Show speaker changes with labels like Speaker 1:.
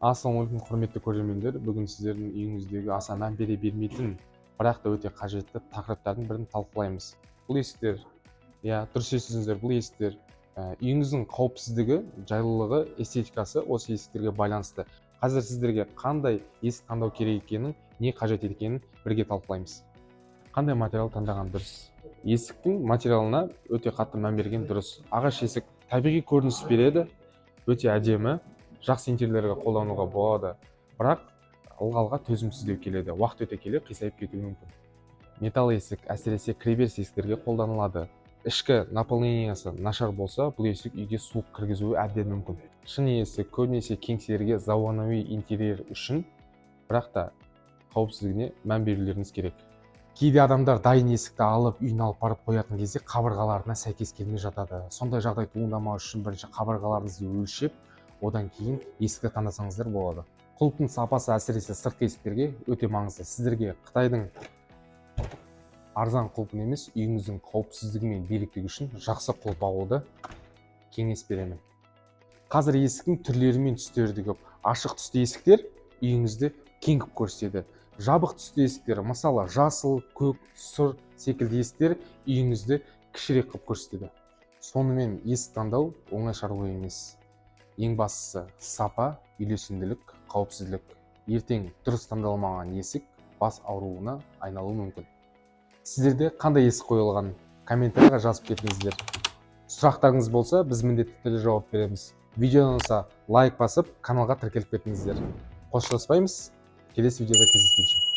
Speaker 1: Ассалаумағалейкум, құрметті көрермендер. Бүгін сіздердің үйіңіздегі аса мән бере бермейтін, бірақ та өте қажетті тақырыптардың бірін талқылаймыз. Бұл есіктер, дұрыс естідіңіздер, бұл есіктер үйіңіздің қауіпсіздігі, жайлылығы, эстетикасы осы есіктерге байланысты. Қазір сіздерге қандай есік таңдау керек екенін, не қажет екенін бірге талқылаймыз. Қандай материал таңдаған дұрыс? Есіктің материалына өте қатты мән берген дұрыс. Ағаш есік табиғи көрініс береді, өте әдемі, жақсы интерьерлерге қолдануға болады, бірақ ылғалға төзімсіздеу келеді. Уақыт өте келе қисайып кетуі мүмкін. Металл есік әсіресе кіреберіс есіктерге қолданылады. Ішкі наполнениясы нашар болса, бұл есік үйге суық кіргізуі әбден мүмкін. Шын есік көбінесе кеңселерге заманауи интерьер үшін, бірақ та қауіпсіздігіне мән берулеріңіз керек. Кейде адамдар дайын есікті алып, үйіне алып барып қоятын кезде қабырғаларына сәйкес келмей жатады. Сондай жағдай туындамау үшін бірінші қабырғаларыңызды өлшеп, одан кейін есікті таңдасаңыздар болады. Құлыптың сапасы әсіресе сыртқы есіктерге өте маңызды. Сіздерге Қытайдың арзан құлпын емес, үйіңіздің қауіпсіздігі мен беріктігі үшін жақсы құлып алуды кеңес беремін. Қазір есіктің түрлері мен түстері де көп. Ашық түсті есіктер үйіңізді кеңдік көрсетеді. Жабық түсті есіктер, мысалы жасыл, көк, сұр секілді есіктер үйіңізді кішірек қылып көрсетеді. Сонымен есік таңдау оңай шаруа емес. Ең бастысы сапа, үйлесімділік, қауіпсіздік. Ертең дұрыс таңдалмаған есік бас ауруына айналуы мүмкін. Сіздерде қандай есік қойылған? Комментарийға жазып кетіңіздер. Сұрақтарыңыз болса, біз міндетті түрде жауап береміз. Видеодан лайк басып, каналға тіркеліп кетіңіздер. Қоштаспаймыз. Келесі видеода кездескенше.